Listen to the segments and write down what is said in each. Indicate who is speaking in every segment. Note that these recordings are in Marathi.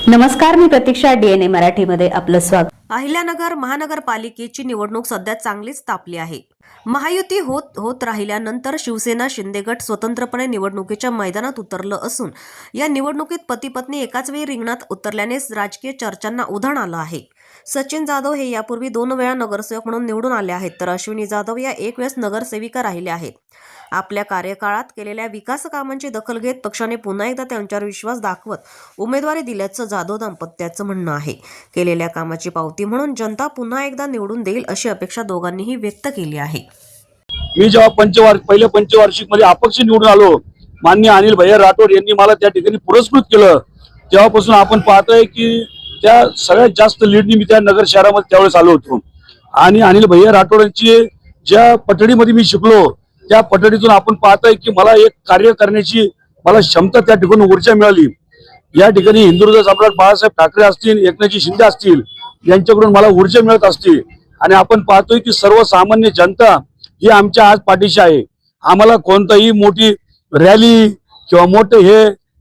Speaker 1: नमस्कार, मी प्रतीक्षा. DNA मराठीमध्ये आपलं स्वागत.
Speaker 2: अहिल्यानगर महानगरपालिकेची निवडणूक सध्या चांगलीच तापली आहे. महायुती होत राहिल्यानंतर शिवसेना शिंदे गट स्वतंत्रपणे निवडणुकीच्या मैदानात उतरलं असून या निवडणुकीत पती पत्नी एकाच वेळी रिंगणात उतरल्याने राजकीय चर्चांना उधाण आलं आहे. सचिन जाधव हे यापूर्वी 2 वेळा नगरसेवक म्हणून निवडून आले आहेत, तर अश्विनी जाधव या 1 वेळेस नगरसेविका राहिल्या आहेत. आपल्या कार्यकाळात केलेल्या विकास कामांची दखल घेत पक्षाने पुन्हा एकदा त्यांच्यावर विश्वास दाखवत उमेदवारी दिल्याचं जाधव दाम्पत्याचं म्हणणं आहे. केलेल्या कामाची पावती म्हणून जनता पुन्हा एकदा निवडून देईल अशी अपेक्षा दोघांनीही व्यक्त केली आहे.
Speaker 3: मी जेव्हा पहिल्या पंचवार्षिक मध्ये अपक्ष निवडून आलो, माननीय अनिल भैया राठोड यांनी मला त्या ठिकाणी पुरस्कृत केलं. तेव्हापासून आपण पाहतोय की त्या सगळ्यात जास्त लीडनी मी त्या नगर शहरामध्ये त्यावेळेस आलो होतो. आणि अनिल भैया राठोडांची ज्या पठडीमध्ये मी शिकलो त्या पठडीतून आपण पाहतोय की मला एक कार्य करण्याची मला क्षमता त्या ठिकाणी ऊर्जा मिळाली. या ठिकाणी हिंदुत्व सम्राट बाळासाहेब ठाकरे असतील, एकनाथजी शिंदे असतील, यांच्याकडून मला ऊर्जा मिळत असते. आणि आपण पाहतोय की सर्वसामान्य जनता ही आमच्या आज पाठीशी आहे. आम्हाला कोणताही मोठी रॅली किंवा मोठे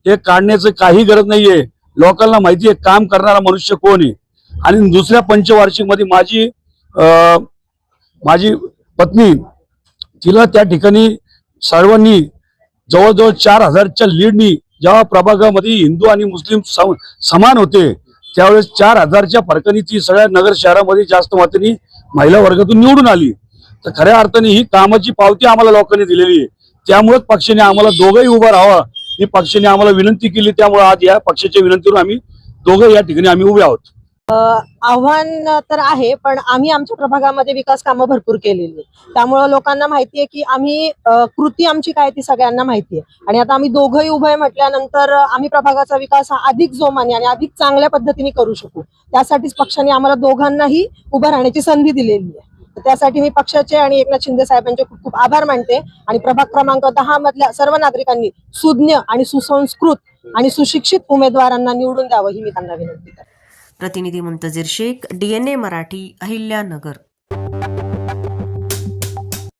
Speaker 3: हे काढण्याचं काही गरज नाहीये. लोकांना माहिती आहे काम करणारा मनुष्य कोण आहे. आणि दुसऱ्या पंचवार्षिक मध्ये माझी पत्नी, तिला त्या ठिकाणी सर्वांनी जवळजवळ 4000च्या लीडनी, जेव्हा प्रभागामध्ये हिंदू आणि मुस्लिम समान होते त्यावेळेस 4000च्या फरकाने ती सगळ्या नगर शहरामध्ये जास्त मतांनी महिला वर्गातून निवडून आली. तर खऱ्या अर्थाने ही कामाची पावती आम्हाला लोकांनी दिलेली आहे. त्यामुळेच पक्षाने आम्हाला दोघंही उभं राहावं ही पक्षाने आम्हाला विनंती केली. त्यामुळे आज या पक्षाच्या विनंतीवर आम्ही दोघं या ठिकाणी आम्ही उभे आहोत.
Speaker 4: आव्हान तर आहे, पण आम्ही आमच्या प्रभागामध्ये विकास कामं भरपूर केलेली, त्यामुळे लोकांना माहितीये की आम्ही कृती आमची काय ती सगळ्यांना माहितीये. आणि आता आम्ही दोघंही उभे म्हटल्यानंतर आम्ही प्रभागाचा विकास हा अधिक जोमाने आणि अधिक चांगल्या पद्धतीने करू शकू. त्यासाठीच पक्षाने आम्हाला दोघांनाही उभं राहण्याची संधी दिलेली आहे. त्यासाठी मी पक्षाचे आणि एकनाथ शिंदे साहेबांचे खूप खूप आभार मानते. आणि प्रभाग क्रमांक 10 मधल्या सर्व नागरिकांनी सुज्ञ आणि सुसंस्कृत आणि सुशिक्षित उमेदवारांना निवडून द्यावं ही मी त्यांना विनंती करते.
Speaker 2: प्रतिनिधी मुंतजीर शेख, DNA मराठी, अहिल्यानगर.